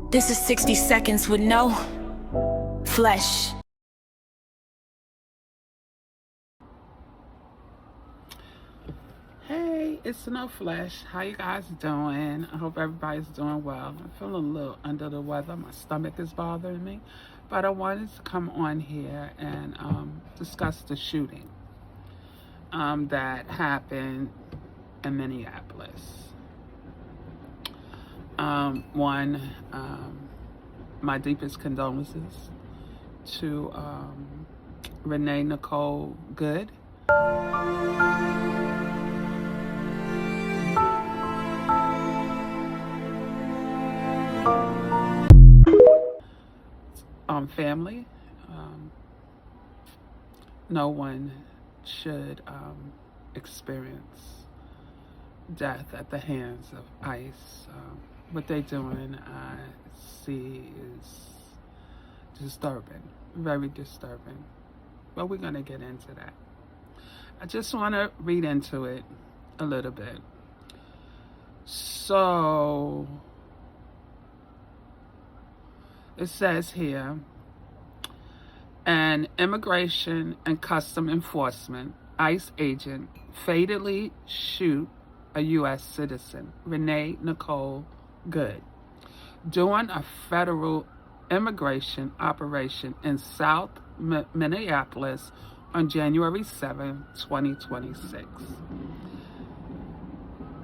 This is 60 seconds with no flesh. Hey, it's No Flesh. How you guys doing? I hope everybody's doing well. I'm feeling a little under the weather. My stomach is bothering me. But I wanted to come on here and discuss the shooting that happened in Minneapolis. My deepest condolences to Renee Nicole Good. Family. No one should experience death at the hands of ICE. What they're doing, I see, is disturbing, very disturbing. But we're going to get into that. I just want to read into it a little bit. So, it says here, an Immigration and Custom Enforcement ICE agent fatally shoot a U.S. citizen, Renee Nicole Good, during a federal immigration operation in South Minneapolis on January 7, 2026.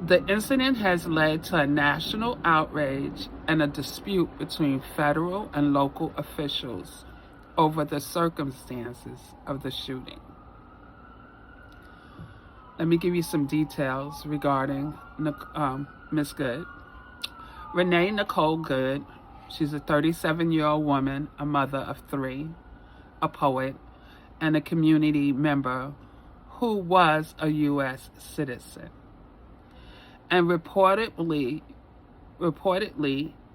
The incident has led to a national outrage and a dispute between federal and local officials over the circumstances of the shooting. Let me give you some details regarding Ms. Good. Renee Nicole Good, she's a 37-year-old woman, a mother of three, a poet, and a community member who was a U.S. citizen, and reportedly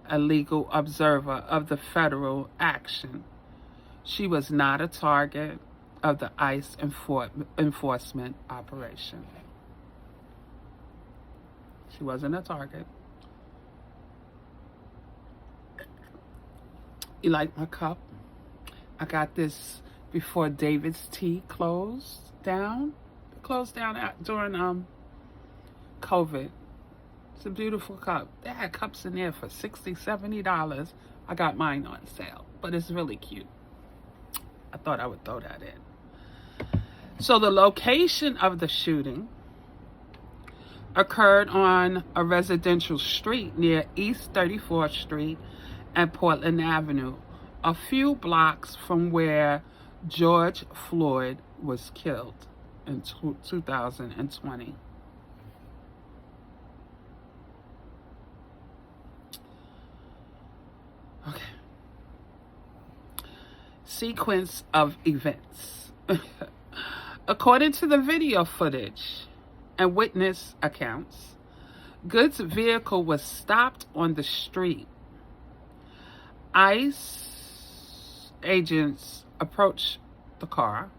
a legal observer of the federal action. She was not a target of the ICE enforcement operation. She wasn't a target. You like my cup? I got this before David's Tea closed down. It closed down during COVID. It's a beautiful cup. They had cups in there for $60, $70. I got mine on sale, but it's really cute. I thought I would throw that in. So the location of the shooting occurred on a residential street near East 34th Street and Portland Avenue, a few blocks from where George Floyd was killed in 2020. Okay. Sequence of events. According to the video footage and witness accounts, Good's vehicle was stopped on the street. ICE agents approached the car,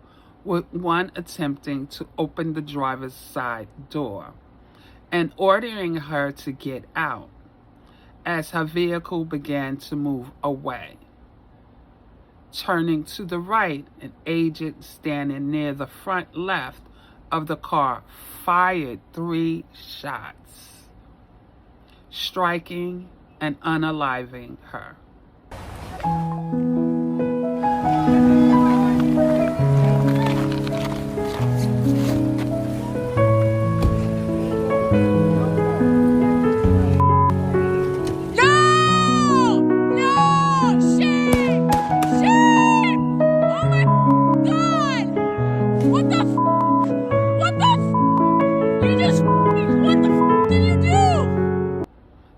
with one attempting to open the driver's side door and ordering her to get out as her vehicle began to move away. Turning to the right, an agent standing near the front left of the car fired 3 shots, striking and unaliving her.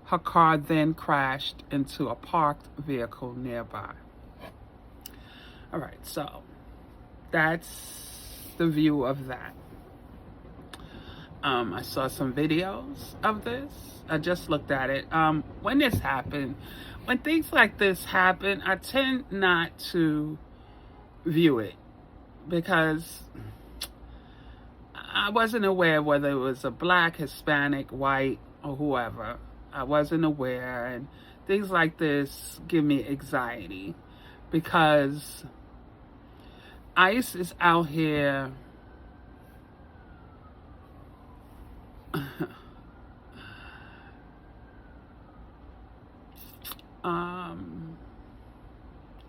Her car then crashed into a parked vehicle nearby. All right, so that's the view of that. I saw some videos of this. I just looked at it. When this happened, when things like this happen, I tend not to view it because I wasn't aware whether it was a black, Hispanic, white, or whoever. I wasn't aware, and things like this give me anxiety because ICE is out here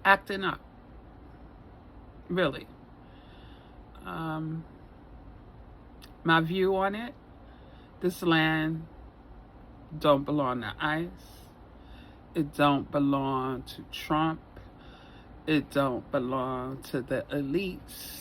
acting up, really. My view on it, this land don't belong to ICE. It don't belong to Trump. It don't belong to the elites.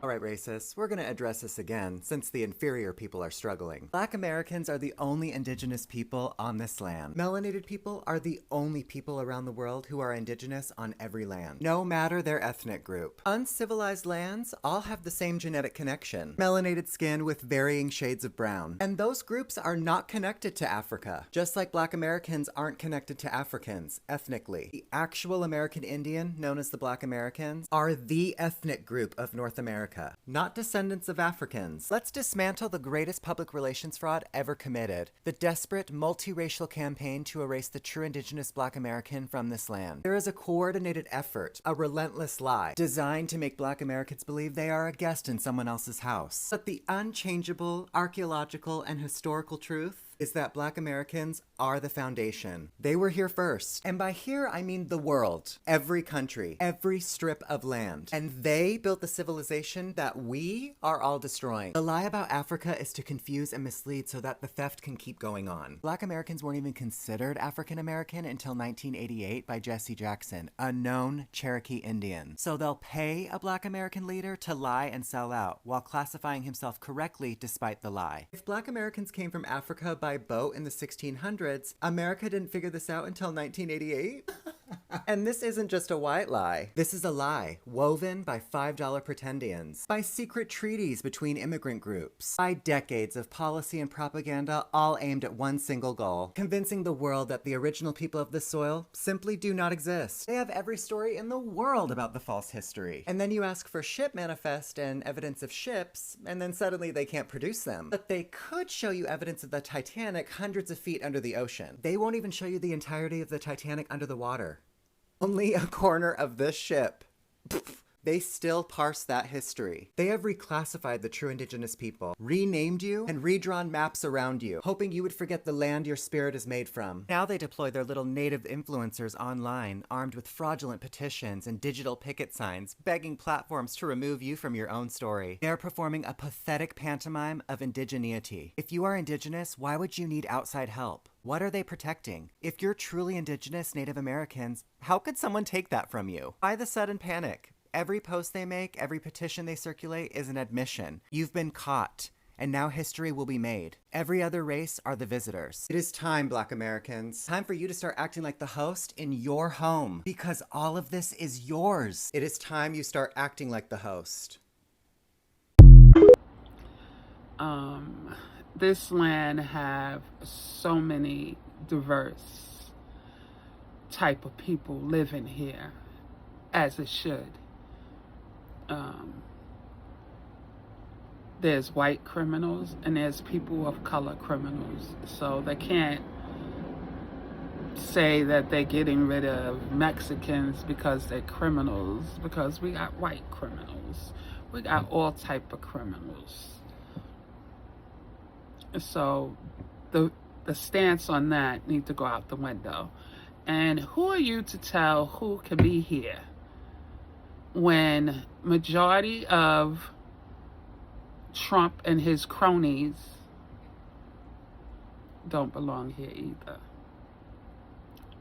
All right, racists, we're going to address this again since the inferior people are struggling. Black Americans are the only indigenous people on this land. Melanated people are the only people around the world who are indigenous on every land, no matter their ethnic group. Uncivilized lands all have the same genetic connection, melanated skin with varying shades of brown. And those groups are not connected to Africa, just like Black Americans aren't connected to Africans ethnically. The actual American Indian, known as the Black Americans, are the ethnic group of North America, not descendants of Africans. Let's dismantle the greatest public relations fraud ever committed, the desperate multiracial campaign to erase the true indigenous Black American from this land. There is a coordinated effort, a relentless lie, designed to make Black Americans believe they are a guest in someone else's house. But the unchangeable archaeological and historical truth is that Black Americans are the foundation. They were here first. And by here, I mean the world. Every country, every strip of land. And they built the civilization that we are all destroying. The lie about Africa is to confuse and mislead so that the theft can keep going on. Black Americans weren't even considered African American until 1988 by Jesse Jackson, a known Cherokee Indian. So they'll pay a Black American leader to lie and sell out while classifying himself correctly despite the lie. If Black Americans came from Africa by boat in the 1600s, America didn't figure this out until 1988? And this isn't just a white lie. This is a lie woven by $5 pretendians, by secret treaties between immigrant groups, by decades of policy and propaganda all aimed at one single goal, convincing the world that the original people of this soil simply do not exist. They have every story in the world about the false history. And then you ask for ship manifest and evidence of ships, and then suddenly they can't produce them. But they could show you evidence of the Titanic hundreds of feet under the ocean. They won't even show you the entirety of the Titanic under the water. Only a corner of this ship. They still parse that history. They have reclassified the true indigenous people, renamed you, and redrawn maps around you, hoping you would forget the land your spirit is made from. Now they deploy their little native influencers online, armed with fraudulent petitions and digital picket signs, begging platforms to remove you from your own story. They are performing a pathetic pantomime of indigeneity. If you are indigenous, why would you need outside help? What are they protecting? If you're truly indigenous Native Americans, how could someone take that from you? Why the sudden panic? Every post they make, every petition they circulate is an admission. You've been caught, and now history will be made. Every other race are the visitors. It is time, Black Americans. Time for you to start acting like the host in your home, because all of this is yours. It is time you start acting like the host. This land have so many diverse type of people living here, as it should. There's white criminals and there's people of color criminals. So they can't say that they're getting rid of Mexicans because they're criminals, because we got white criminals. We got all type of criminals. So the stance on that need to go out the window. And who are you to tell who can be here when majority of Trump and his cronies don't belong here either?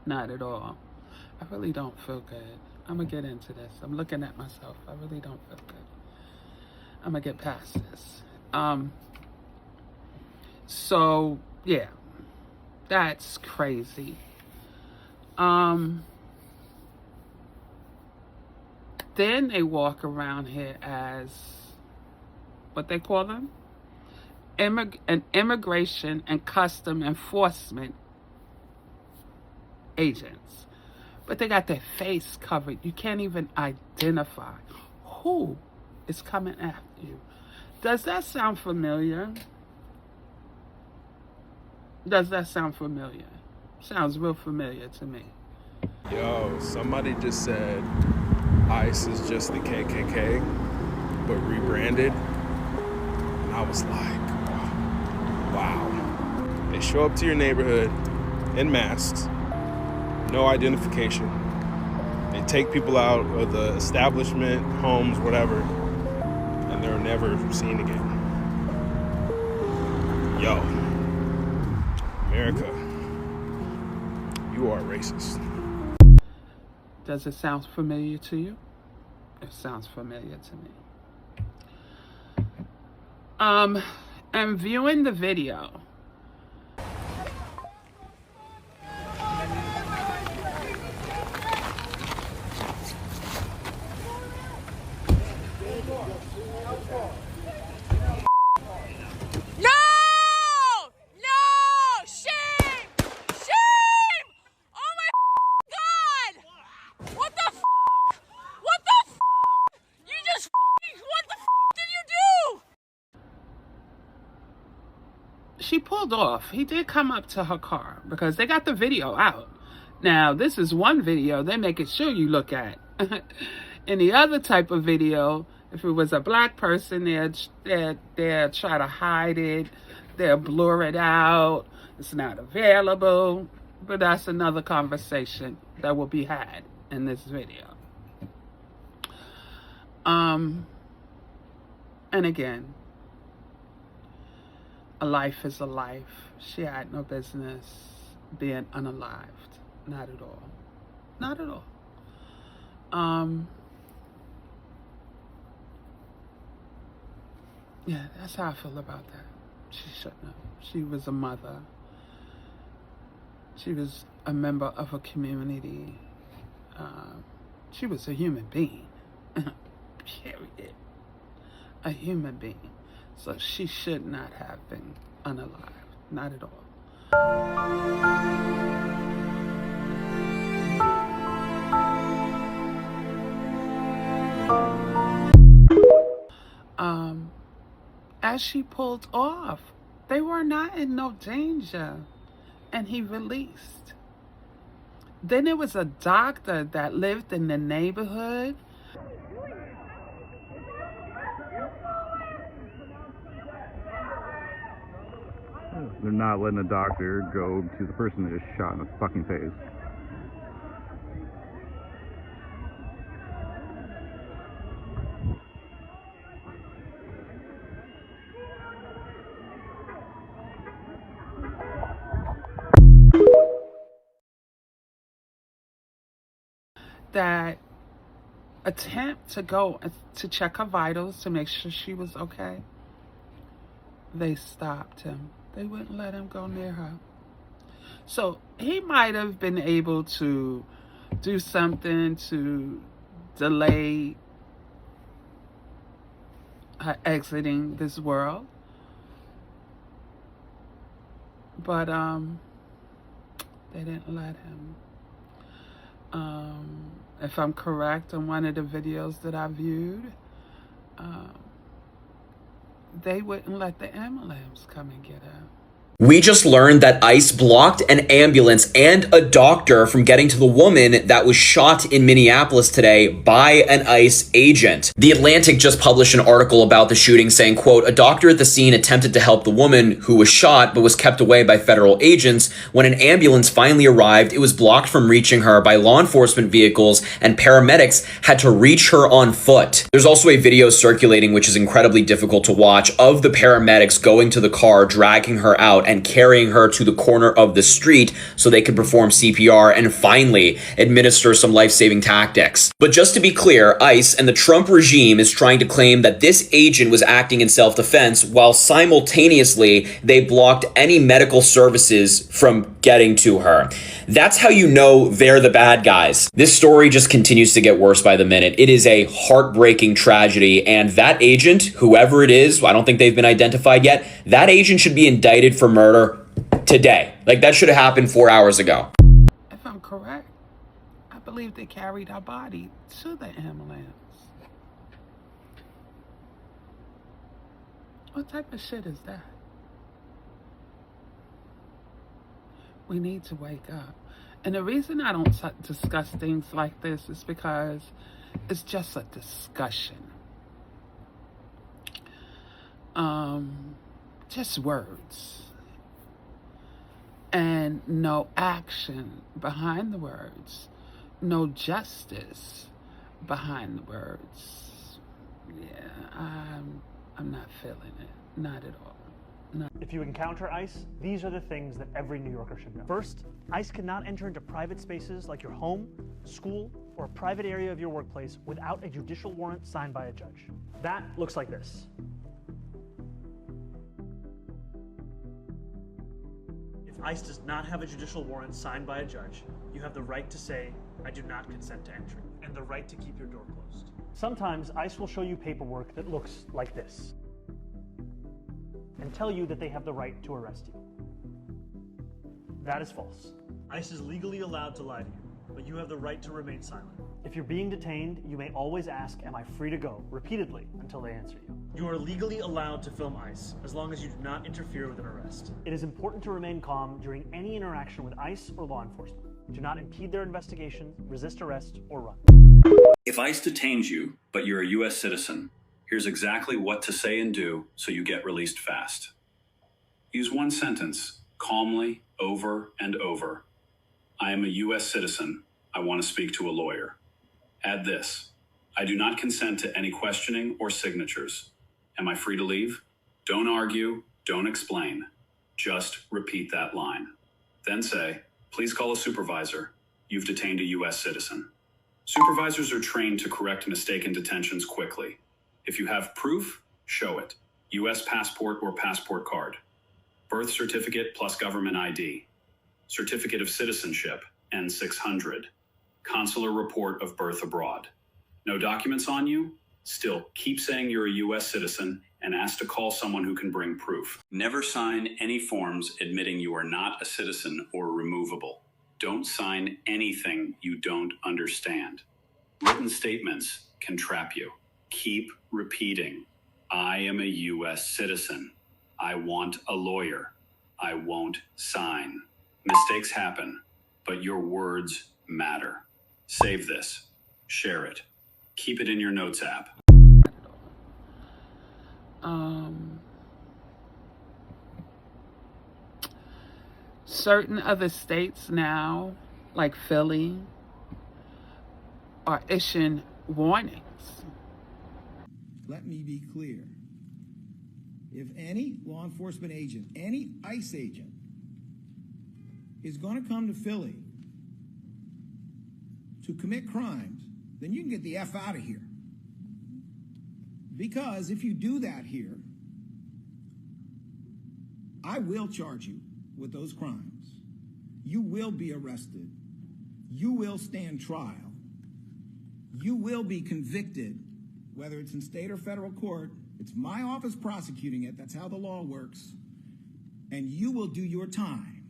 Not at all. I really don't feel good. I'm gonna get into this. I'm looking at myself. I really don't feel good. I'm gonna get past this. So yeah, that's crazy. Then they walk around here as what they call them? An immigration and custom enforcement agents. But they got their face covered. You can't even identify who is coming after you. Does that sound familiar? Does that sound familiar? Sounds real familiar to me. Yo, somebody just said ICE is just the KKK, but rebranded. And I was like, wow. They show up to your neighborhood in masks, no identification. They take people out of the establishment, homes, whatever, and they're never seen again. Yo, America, you are racist. Does it sound familiar to you? It sounds familiar to me. And viewing the video, she pulled off. He did come up to her car because they got the video out. Now, this is one video they making sure you look at. In the other type of video, if it was a black person, they'll try to hide it. They'll blur it out. It's not available. But that's another conversation that will be had in this video. And again, a life is a life. She had no business being unalived. Not at all. Not at all. Yeah, that's how I feel about that. She shouldn't have. She was a mother. She was a member of a community. She was a human being. Period. A human being. So she should not have been unalived. Not at all. As she pulled off, they were not in no danger, and he released. Then there was a doctor that lived in the neighborhood. They're not letting a doctor go to the person that is shot in the fucking face. That attempt to go to check her vitals to make sure she was okay, they stopped him. They wouldn't let him go near her. So he might have been able to do something to delay her exiting this world. But they didn't let him. If I'm correct on one of the videos that I viewed, they wouldn't let the ambulance come and get her. We just learned that ICE blocked an ambulance and a doctor from getting to the woman that was shot in Minneapolis today by an ICE agent. The Atlantic just published an article about the shooting saying, quote, a doctor at the scene attempted to help the woman who was shot but was kept away by federal agents. When an ambulance finally arrived, it was blocked from reaching her by law enforcement vehicles, and paramedics had to reach her on foot. There's also a video circulating, which is incredibly difficult to watch, of the paramedics going to the car, dragging her out, and carrying her to the corner of the street so they could perform CPR and finally administer some life-saving tactics. But just to be clear, ICE and the Trump regime is trying to claim that this agent was acting in self-defense while simultaneously they blocked any medical services from getting to her. That's how you know they're the bad guys. This story just continues to get worse by the minute. It is a heartbreaking tragedy, and that agent, whoever it is, I don't think they've been identified yet, that agent should be indicted for murder today. Like, that should have happened 4 hours ago. If I'm correct, I believe they carried her body to the ambulance. What type of shit is that? We need to wake up. And the reason I don't discuss things like this is because it's just a discussion. Just words. And no action behind the words. No justice behind the words. Yeah, I'm not feeling it. Not at all. If you encounter ICE, these are the things that every New Yorker should know. First, ICE cannot enter into private spaces like your home, school, or a private area of your workplace without a judicial warrant signed by a judge. That looks like this. If ICE does not have a judicial warrant signed by a judge, you have the right to say, "I do not consent to entry," and the right to keep your door closed. Sometimes ICE will show you paperwork that looks like this and tell you that they have the right to arrest you. That is false. ICE is legally allowed to lie to you, but you have the right to remain silent. If you're being detained, you may always ask, "Am I free to go?" repeatedly until they answer you. You are legally allowed to film ICE as long as you do not interfere with an arrest. It is important to remain calm during any interaction with ICE or law enforcement. Do not impede their investigation, resist arrest, or run. If ICE detains you, but you're a U.S. citizen, here's exactly what to say and do so you get released fast. Use one sentence, calmly, over and over. I am a U.S. citizen. I want to speak to a lawyer. Add this. I do not consent to any questioning or signatures. Am I free to leave? Don't argue. Don't explain. Just repeat that line. Then say, please call a supervisor. You've detained a U.S. citizen. Supervisors are trained to correct mistaken detentions quickly. If you have proof, show it. U.S. passport or passport card. Birth certificate plus government ID. Certificate of citizenship, N600. Consular report of birth abroad. No documents on you? Still, keep saying you're a U.S. citizen and ask to call someone who can bring proof. Never sign any forms admitting you are not a citizen or removable. Don't sign anything you don't understand. Written statements can trap you. Keep repeating, I am a U.S. citizen. I want a lawyer. I won't sign. Mistakes happen, but your words matter. Save this. Share it. Keep it in your notes app. Certain other states now, like Philly, are issuing warnings. Let me be clear. If any law enforcement agent, any ICE agent, is going to come to Philly to commit crimes, then you can get the F out of here. Because if you do that here, I will charge you with those crimes. You will be arrested. You will stand trial. You will be convicted, whether it's in state or federal court. It's my office prosecuting it. That's how the law works. And you will do your time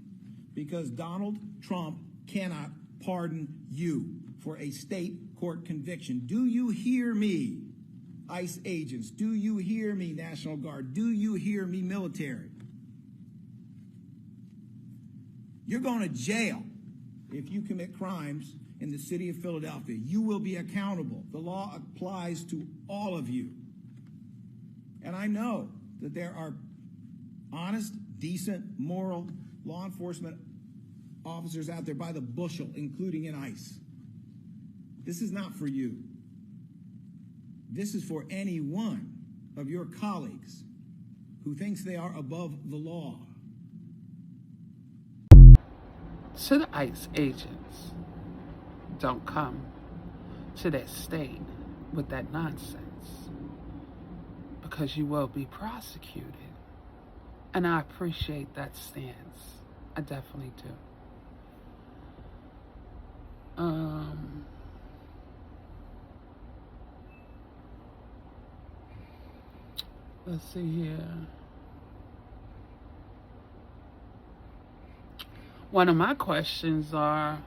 because Donald Trump cannot pardon you for a state court conviction. Do you hear me, ICE agents? Do you hear me, National Guard? Do you hear me, military? You're going to jail if you commit crimes in the city of Philadelphia. You will be accountable. The law applies to all of you. And I know that there are honest, decent, moral law enforcement officers out there by the bushel, including in ICE. This is not for you. This is for any one of your colleagues who thinks they are above the law. To the ICE agents, don't come to that state with that nonsense, because you will be prosecuted. And I appreciate that stance. I definitely do. Let's see here. One of my questions are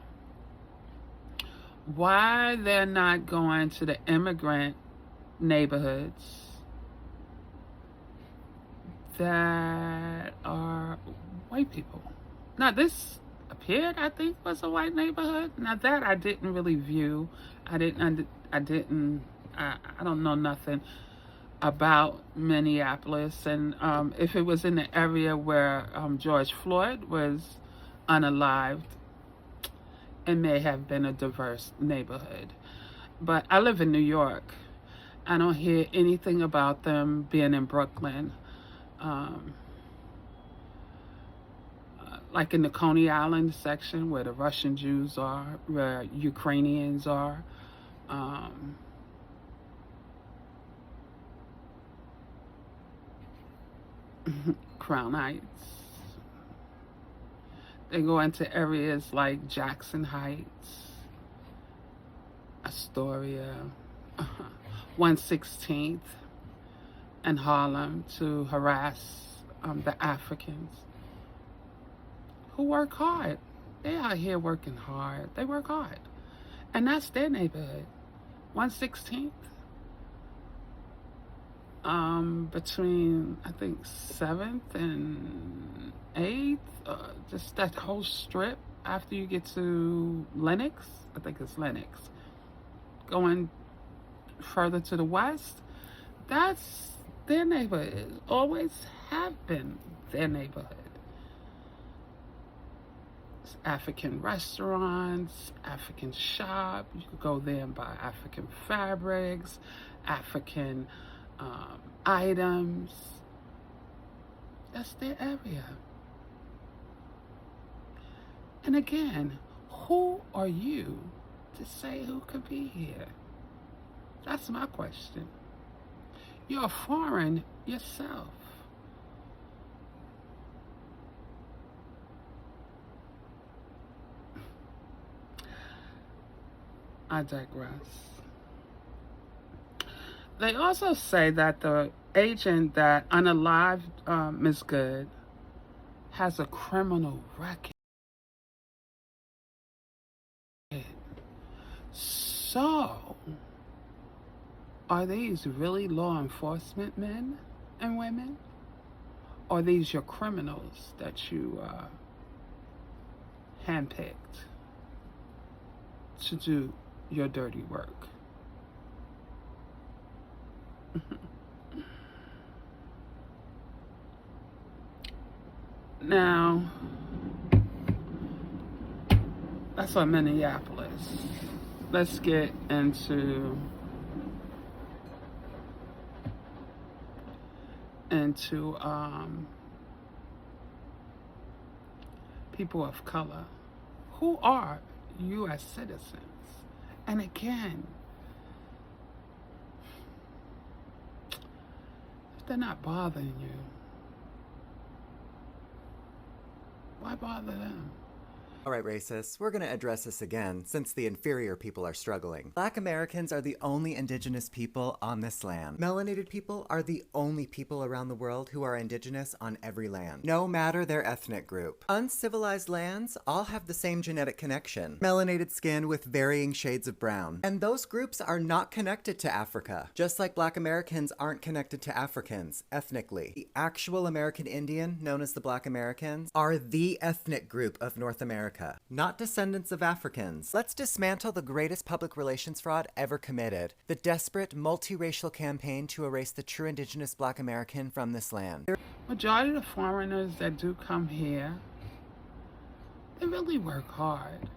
why they're not going to the immigrant neighborhoods that are white people. Now, this appeared, I think, was a white neighborhood. Now that I didn't really view. I don't know nothing about Minneapolis, and if it was in the area where George Floyd was unalived, it may have been a diverse neighborhood. But I live in New York. I don't hear anything about them being in Brooklyn. Like in the Coney Island section where the Russian Jews are, where Ukrainians are. Crown Heights. They go into areas like Jackson Heights, Astoria, 116th, and Harlem to harass the Africans who work hard. They out here working hard. They work hard. And that's their neighborhood. 116th. Between, I think, 7th and 8th. Just that whole strip after you get to Lenox. I think it's Lenox. Going further to the west. That's their neighborhood. Always have been their neighborhood. African restaurants, African shop. You could go there and buy African fabrics, African items. That's their area. And again, who are you to say who could be here? That's my question. You're foreign yourself. I digress. They also say that the agent that unalived Ms. Good has a criminal record. So, are these really law enforcement men and women? Or are these your criminals that you handpicked to do your dirty work? Now, that's on Minneapolis. Let's get into people of color who are U.S. citizens. And again, if they're not bothering you, why bother them? Alright, racists, we're gonna address this again since the inferior people are struggling. Black Americans are the only indigenous people on this land. Melanated people are the only people around the world who are indigenous on every land, no matter their ethnic group. Uncivilized lands all have the same genetic connection. Melanated skin with varying shades of brown. And those groups are not connected to Africa, just like Black Americans aren't connected to Africans ethnically. The actual American Indian, known as the Black Americans, are the ethnic group of North America, not descendants of Africans. Let's dismantle the greatest public relations fraud ever committed, the desperate multiracial campaign to erase the true indigenous Black American from this land. Majority of the foreigners that do come here, they really work hard.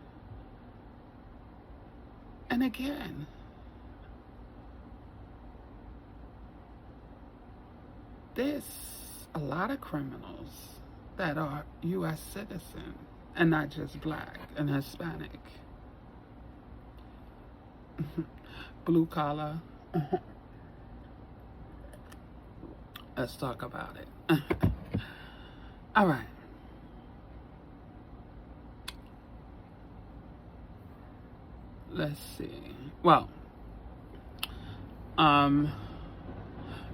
And again, there's a lot of criminals that are U.S. citizens. And not just Black and Hispanic. Blue collar. Let's talk about it. All right. Let's see. Well,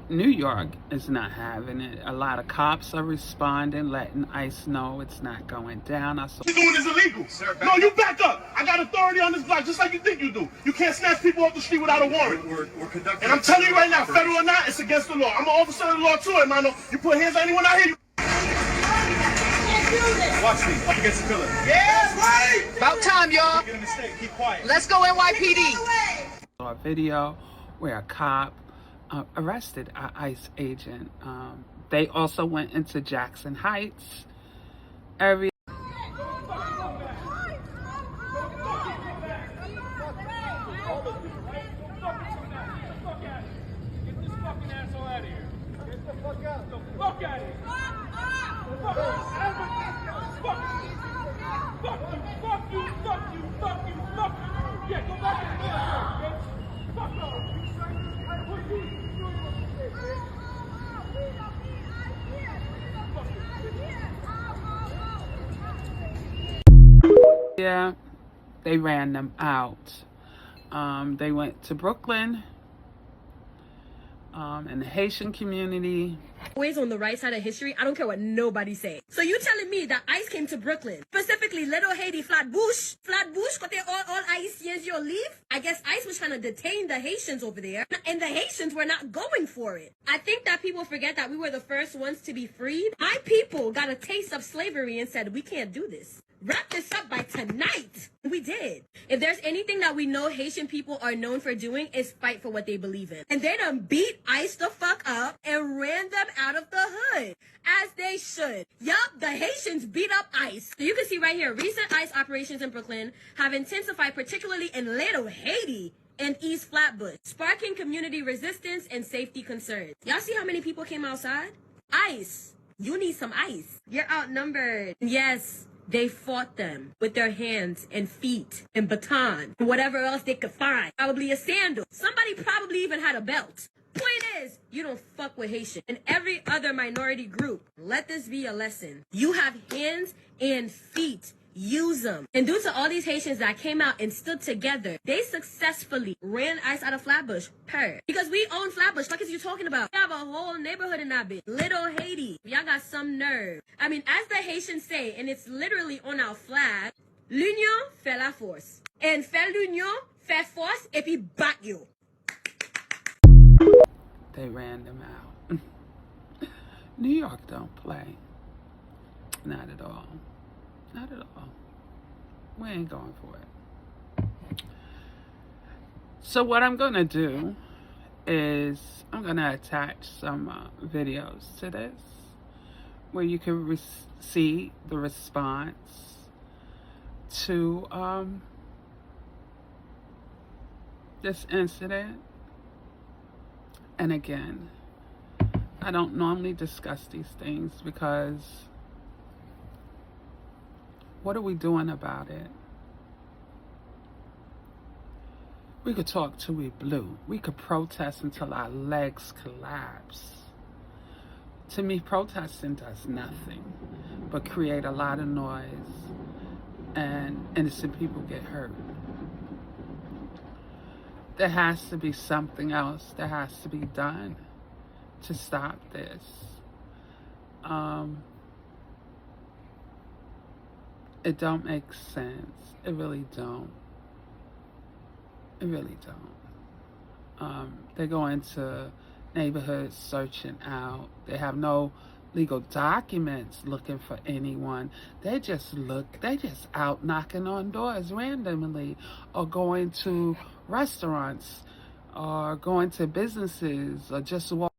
New York is not having it. A lot of cops are responding, letting ICE know it's not going down. What you're doing is illegal. Sir, no, you back up. I got authority on this block, just like you think you do. You can't snatch people off the street without a warrant. We're conducting. And I'm telling you right now, federal or not, it's against the law. I'm an officer of the law too, hermano. You put hands on anyone out here, you... Watch me. Up against the pillar. Yes, right. About time, y'all. Get a mistake. Keep quiet. Let's go NYPD. A video where a cop arrested an ICE agent. They also went into Jackson Heights area. Yeah, they ran them out. They went to Brooklyn, and the Haitian community. Always on the right side of history. I don't care what nobody say. So you telling me that ICE came to Brooklyn, specifically Little Haiti, Flatbush, kote all Haitians you leave? I guess ICE was trying to detain the Haitians over there, and the Haitians were not going for it. I think that people forget that we were the first ones to be freed. My people got a taste of slavery and said, we can't do this. Wrap this up by tonight. We did. If there's anything that we know Haitian people are known for doing, is fight for what they believe in. And they done beat ICE the fuck up and ran them out of the hood, as they should. Yup, the Haitians beat up ICE. So you can see right here, recent ICE operations in Brooklyn have intensified, particularly in Little Haiti and East Flatbush, sparking community resistance and safety concerns. Y'all see how many people came outside? ICE, you need some ice. You're outnumbered. Yes. They fought them with their hands and feet and baton and whatever else they could find. Probably a sandal. Somebody probably even had a belt. Point is, you don't fuck with Haitian and every other minority group. Let this be a lesson. You have hands and feet. Use them. And due to all these Haitians that came out and stood together, they successfully ran ICE out of Flatbush. Because we own Flatbush. What is you talking about? We have a whole neighborhood in that bitch. Little Haiti. Y'all got some nerve. I mean, as the Haitians say, and it's literally on our flag, l'union fait la force. And fait l'union, fait force, et puis bat you. They ran them out. New York don't play. Not at all. Not at all. We ain't going for it. So what I'm going to do is I'm going to attach some videos to this where you can see the response to this incident. And again, I don't normally discuss these things because what are we doing about it? We could talk till we blue. We could protest until our legs collapse. To me, protesting does nothing but create a lot of noise and innocent people get hurt. There has to be something else that has to be done to stop this. It don't make sense. It really don't. It really don't. They go into neighborhoods searching out. They have no legal documents looking for anyone. They just out knocking on doors randomly or going to restaurants or going to businesses or just walking.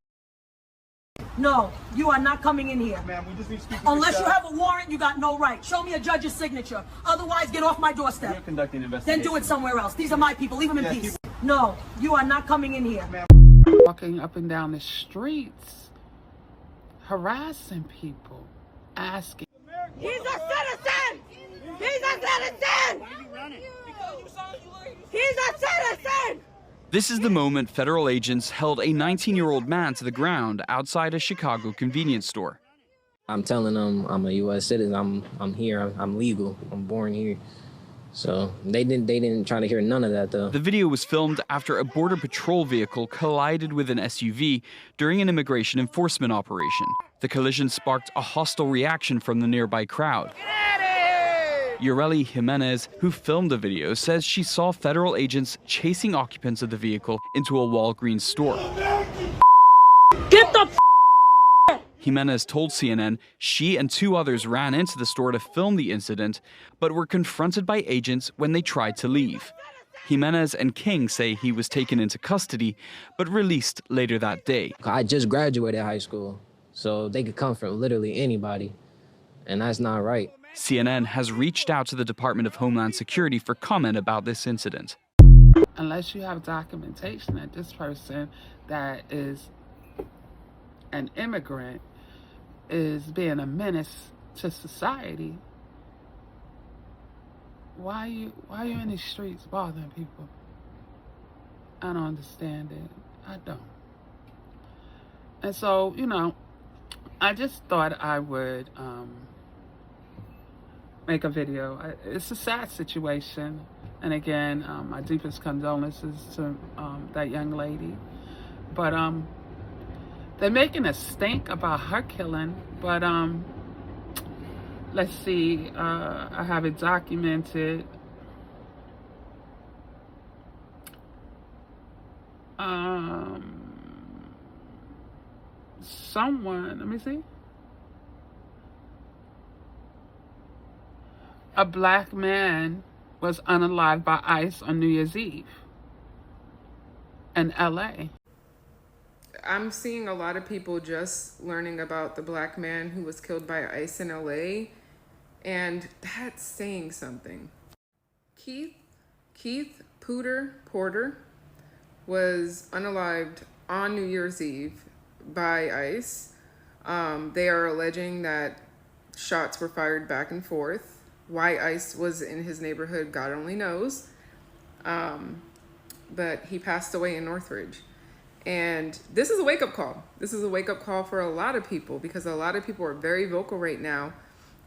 No, you are not coming in here. Ma'am, we just need to speak. Unless you have a warrant, you got no right. Show me a judge's signature. Otherwise, get off my doorstep. We're conducting an investigation. Then do it somewhere else. These are my people. Leave them in peace. No, you are not coming in here. Walking up and down the streets, harassing people, asking. He's a citizen! He's a citizen! He's a citizen! This is the moment federal agents held a 19-year-old man to the ground outside a Chicago convenience store. I'm telling them I'm a U.S. citizen. I'm here. I'm legal. I'm born here. So they didn't try to hear none of that though. The video was filmed after a Border Patrol vehicle collided with an SUV during an immigration enforcement operation. The collision sparked a hostile reaction from the nearby crowd. Yoreli Jimenez, who filmed the video, says she saw federal agents chasing occupants of the vehicle into a Walgreens store. Get the Jimenez told CNN she and 2 others ran into the store to film the incident, but were confronted by agents when they tried to leave. Jimenez and King say he was taken into custody, but released later that day. I just graduated high school, so they could come from literally anybody, and that's not right. CNN has reached out to the Department of Homeland Security for comment about this incident. Unless you have documentation that this person that is an immigrant is being a menace to society, why are you in these streets bothering people? I don't understand it. I don't. And so, you know, I just thought I would make a video. It's a sad situation. And again, my deepest condolences to that young lady. But they're making a stink about her killing. But let's see, I have it documented. Someone, let me see. A black man was unalived by ICE on New Year's Eve in LA. I'm seeing a lot of people just learning about the black man who was killed by ICE in LA, and that's saying something. Keith Porter was unalived on New Year's Eve by ICE. They are alleging that shots were fired back and forth. Why ICE was in his neighborhood, God only knows. But he passed away in Northridge. And this is a wake-up call. This is a wake-up call for a lot of people, because a lot of people are very vocal right now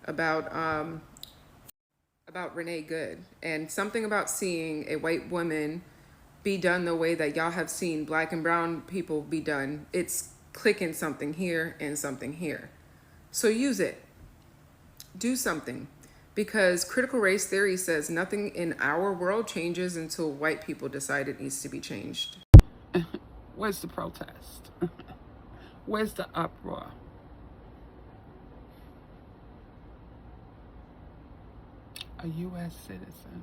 about Renee Good, and something about seeing a white woman be done the way that y'all have seen black and brown people be done. It's clicking something here and something here. So use it. Do something. Because critical race theory says nothing in our world changes until white people decide it needs to be changed. Where's the protest? Where's the uproar? A U.S. citizen,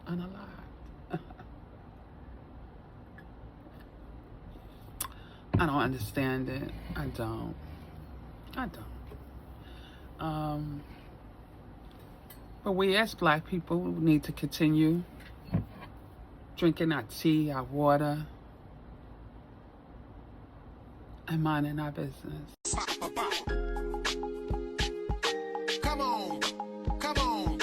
unalived. I don't understand it. I don't. But we as black people need to continue drinking our tea, our water, and minding our business. Come on. Come on.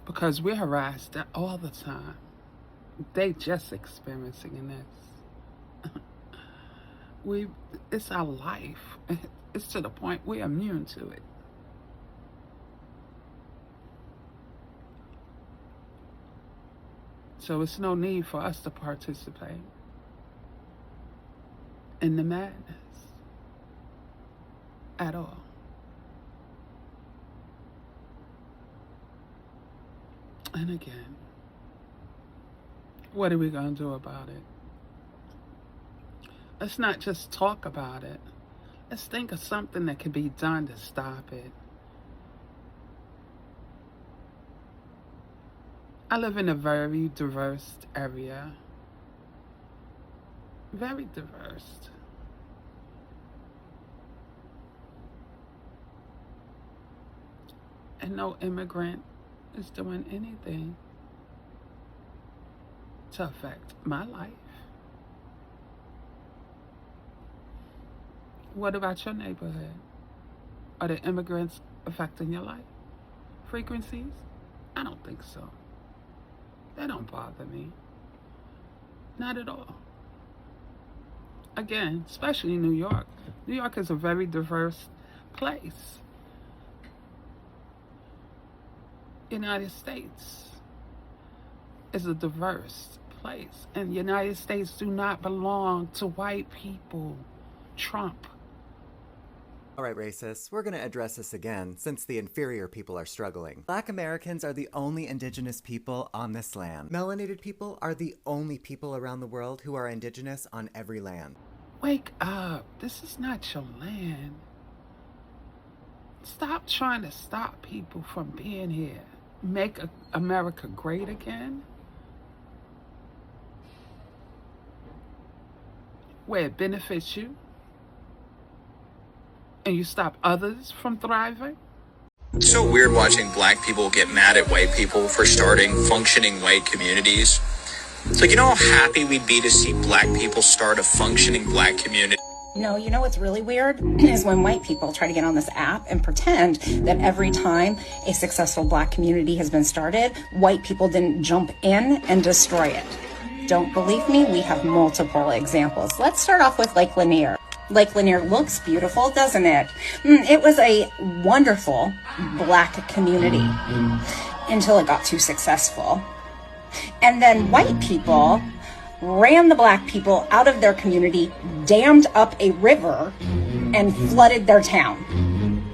Because we're harassed all the time. They just experiencing this. It's our life. It's to the point we're immune to it. So it's no need for us to participate in the madness at all. And again, what are we going to do about it? Let's not just talk about it. Let's think of something that can be done to stop it. I live in a very diverse area. Very diverse. And no immigrant is doing anything to affect my life. What about your neighborhood? Are the immigrants affecting your life? Frequencies? I don't think so. They don't bother me. Not at all. Again, especially New York. New York is a very diverse place. United States. is a diverse place, and the United States do not belong to white people. Trump. All right, racists, we're going to address this again since the inferior people are struggling. Black Americans are the only indigenous people on this land. Melanated people are the only people around the world who are indigenous on every land. Wake up. This is not your land. Stop trying to stop people from being here. Make America great again. Where it benefits you. And you stop others from thriving? It's so weird watching black people get mad at white people for starting functioning white communities. It's like, you know how happy we'd be to see black people start a functioning black community? No, you know what's really weird is when white people try to get on this app and pretend that every time a successful black community has been started, white people didn't jump in and destroy it. Don't believe me? We have multiple examples. Let's start off with Lake Lanier. Lake Lanier looks beautiful, doesn't it? It was a wonderful black community until it got too successful. And then white people ran the black people out of their community, dammed up a river, and flooded their town.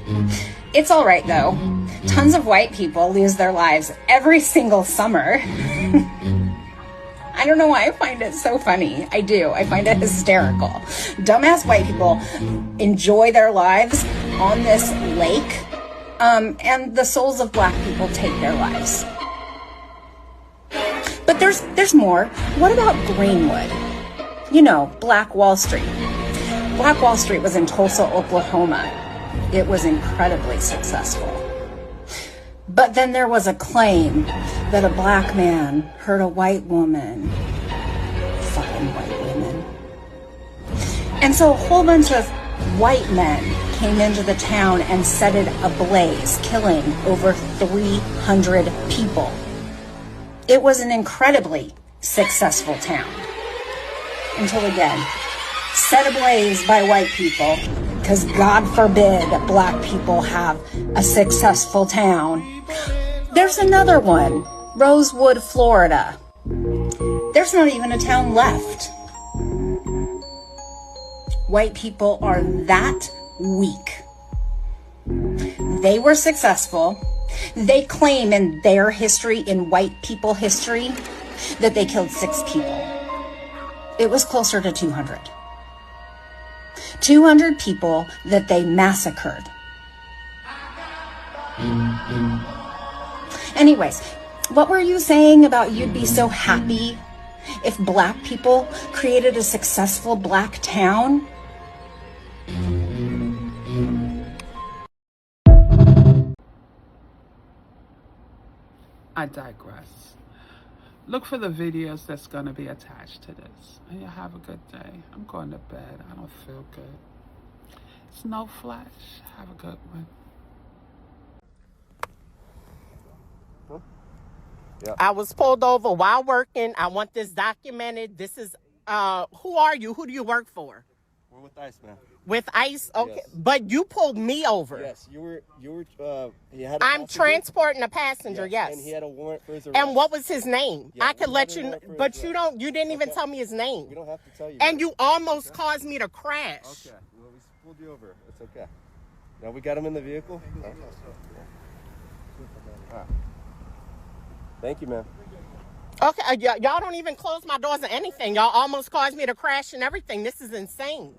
It's all right, though. Tons of white people lose their lives every single summer. I don't know why I find it so funny. I do. I find it hysterical. Dumbass white people enjoy their lives on this lake, and the souls of black people take their lives. But there's more. What about Greenwood? You know, Black Wall Street. Black Wall Street was in Tulsa, Oklahoma. It was incredibly successful. But then there was a claim that a black man hurt a white woman. Fucking white women. And so a whole bunch of white men came into the town and set it ablaze, killing over 300 people. It was an incredibly successful town. Until again, set ablaze by white people, because God forbid black people have a successful town. There's another one, Rosewood, Florida. There's not even a town left. White people are that weak. They were successful. They claim in their history, in white people history, that they killed 6 people. It was closer to 200. 200 people that they massacred. Anyways, what were you saying about you'd be so happy if black people created a successful black town? I digress. Look for the videos that's going to be attached to this. And you have a good day. I'm going to bed. I don't feel good. It's no flash. Have a good one. Yeah. I was pulled over while working. I want this documented. This is, who are you? Who do you work for? We're with ICE, man. With ICE? Okay. Yes. But you pulled me over. Yes, you were, he had a I'm passenger. Transporting a passenger, yes. And he had a warrant for his arrest. And what was his name? Yeah, I could let you know, but you didn't even tell me his name. We don't have to tell you. And you almost caused me to crash. Okay, well, we pulled you over. It's okay. Now we got him in the vehicle? Okay. All right. Thank you, man. Okay, y'all don't even close my doors or anything. Y'all almost caused me to crash and everything. This is insane.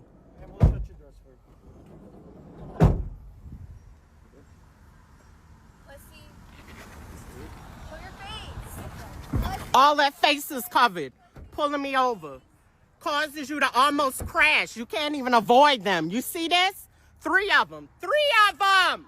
All that face is covered, pulling me over. Causes you to almost crash. You can't even avoid them. You see this? 3 of them. 3 of them!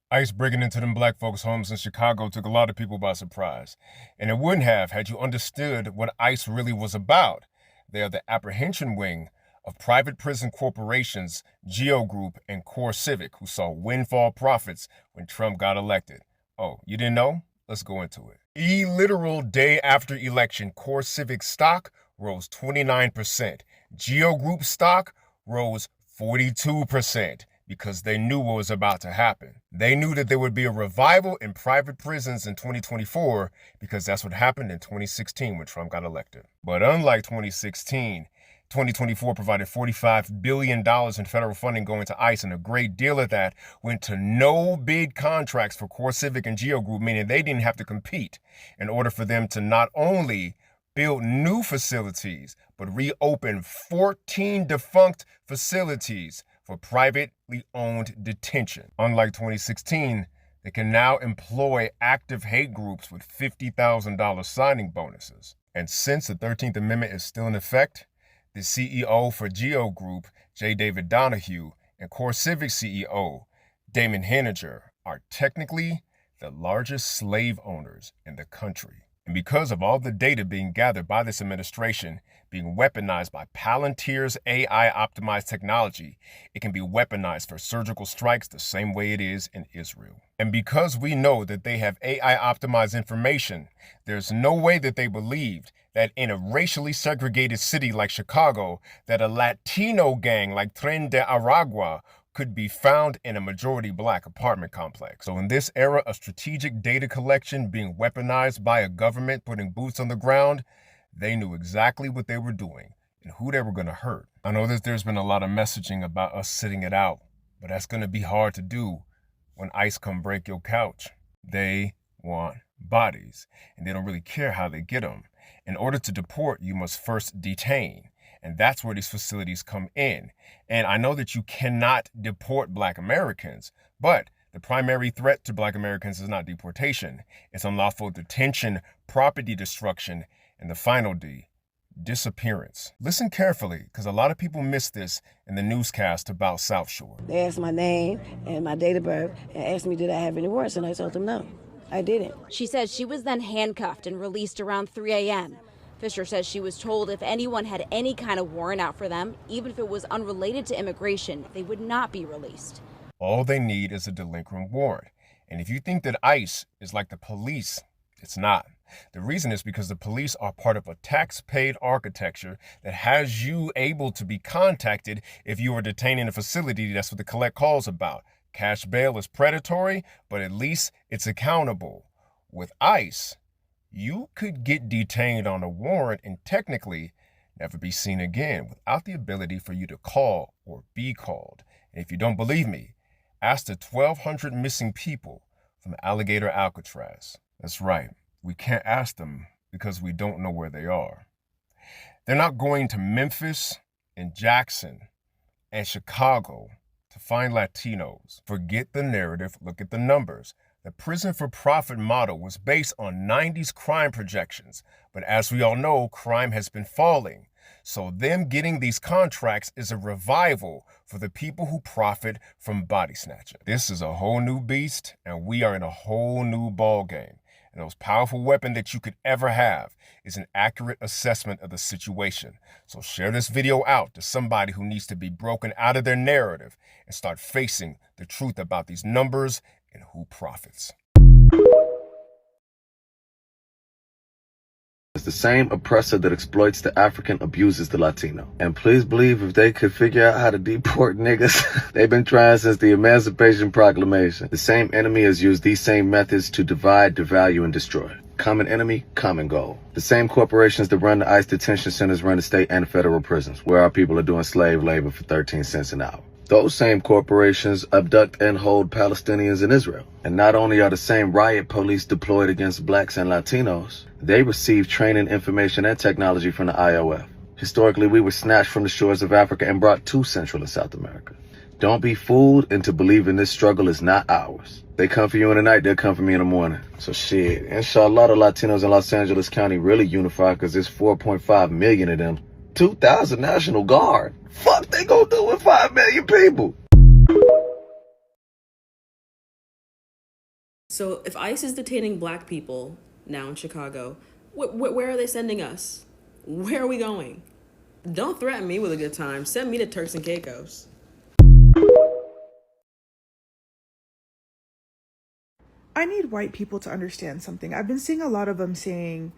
ICE breaking into them black folks' homes in Chicago took a lot of people by surprise. And it wouldn't have had you understood what ICE really was about. They are the apprehension wing of private prison corporations, Geo Group, and Core Civic, who saw windfall profits when Trump got elected. Oh, you didn't know? Let's go into it. Literal day after election, Core Civic stock rose 29%. Geo Group stock rose 42%. because they knew what was about to happen. They knew that there would be a revival in private prisons in 2024 because that's what happened in 2016 when Trump got elected. But unlike 2016, 2024 provided $45 billion in federal funding going to ICE, and a great deal of that went to no bid contracts for CoreCivic and Geo Group, meaning they didn't have to compete in order for them to not only build new facilities, but reopen 14 defunct facilities for privately owned detention. Unlike 2016, they can now employ active hate groups with $50,000 signing bonuses. And since the 13th Amendment is still in effect, the CEO for Geo Group, J. David Donahue, and CoreCivic CEO, Damon Henninger, are technically the largest slave owners in the country. And because of all the data being gathered by this administration being weaponized by Palantir's AI-optimized technology, it can be weaponized for surgical strikes the same way it is in Israel. And because we know that they have AI-optimized information, there's no way that they believed that in a racially segregated city like Chicago, that a Latino gang like Tren de Aragua could be found in a majority black apartment complex. So in this era of strategic data collection being weaponized by a government putting boots on the ground, they knew exactly what they were doing and who they were going to hurt. I know that there's been a lot of messaging about us sitting it out, but that's going to be hard to do when ICE come break your couch. They want bodies, and they don't really care how they get them. In order to deport, you must first detain. And that's where these facilities come in. And I know that you cannot deport Black Americans, but the primary threat to Black Americans is not deportation. It's unlawful detention, property destruction, and the final D, disappearance. Listen carefully, because a lot of people miss this in the newscast about South Shore. They asked my name and my date of birth and asked me did I have any warrants, and I told them no, I didn't. She says she was then handcuffed and released around 3 a.m. Fisher says she was told if anyone had any kind of warrant out for them, even if it was unrelated to immigration, they would not be released. All they need is a delinquent warrant. And if you think that ICE is like the police, it's not. The reason is because the police are part of a tax-paid architecture that has you able to be contacted if you are detained in a facility. That's what the collect call's about. Cash bail is predatory, but at least it's accountable. With ICE, you could get detained on a warrant and technically never be seen again without the ability for you to call or be called. And if you don't believe me, ask the 1,200 missing people from Alligator Alcatraz. That's right, we can't ask them because we don't know where they are. They're not going to Memphis and Jackson and Chicago to find Latinos. Forget the narrative, look at the numbers. The prison for profit model was based on 90s crime projections, but as we all know, crime has been falling. So them getting these contracts is a revival for the people who profit from body snatching. This is a whole new beast, and we are in a whole new ball game. And the most powerful weapon that you could ever have is an accurate assessment of the situation. So share this video out to somebody who needs to be broken out of their narrative and start facing the truth about these numbers and who profits. It's the same oppressor that exploits the African abuses the Latino. And please believe if they could figure out how to deport niggas, they've been trying since the Emancipation Proclamation. The same enemy has used these same methods to divide, devalue, and destroy. Common enemy, common goal. The same corporations that run the ICE detention centers run the state and federal prisons, where our people are doing slave labor for 13 cents an hour. Those same corporations abduct and hold Palestinians in Israel. And not only are the same riot police deployed against blacks and Latinos, they receive training, information, and technology from the IOF. Historically, we were snatched from the shores of Africa and brought to Central and South America. Don't be fooled into believing this struggle is not ours. They come for you in the night, they'll come for me in the morning. So shit, inshallah, the Latinos in Los Angeles County really unify because there's 4.5 million of them. 2,000 National Guard. Fuck they gonna do with 5 million people? So if ICE is detaining black people now in Chicago, where are they sending us? Where are we going? Don't threaten me with a good time. Send me to Turks and Caicos. I need white people to understand something. I've been seeing a lot of them saying,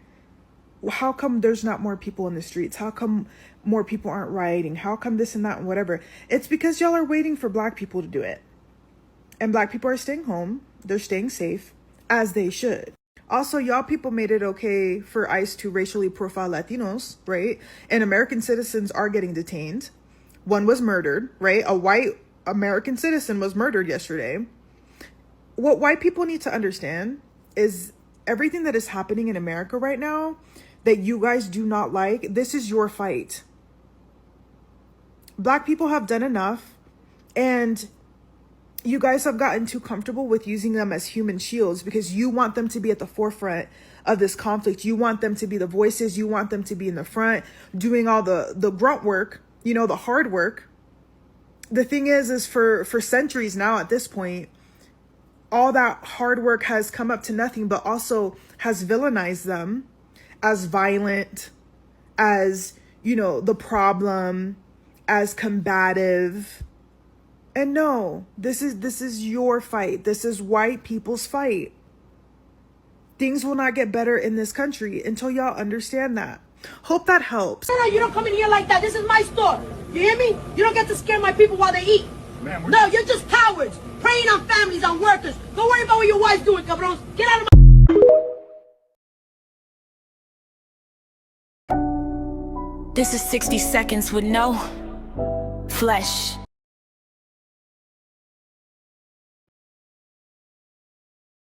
how come there's not more people in the streets? How come more people aren't rioting? How come this and that and whatever? It's because y'all are waiting for black people to do it. And black people are staying home. They're staying safe, as they should. Also, y'all people made it okay for ICE to racially profile Latinos, right? And American citizens are getting detained. One was murdered, right? A white American citizen was murdered yesterday. What white people need to understand is everything that is happening in America right now that you guys do not like, this is your fight. Black people have done enough, and you guys have gotten too comfortable with using them as human shields because you want them to be at the forefront of this conflict. You want them to be the voices. You want them to be in the front doing all the grunt work, you know, the hard work. The thing is for centuries now at this point, all that hard work has come up to nothing, but also has villainized them as violent, as, you know, the problem, as combative. And no, this is your fight. This is white people's fight. Things will not get better in this country until y'all understand that. Hope that helps. No, you don't come in here like that. This is my store. You hear me? You don't get to scare my people while they eat. No, you're just cowards. Preying on families, on workers. Don't worry about what your wife's doing, cabrones. Get out of my... This is 60 seconds with no flesh.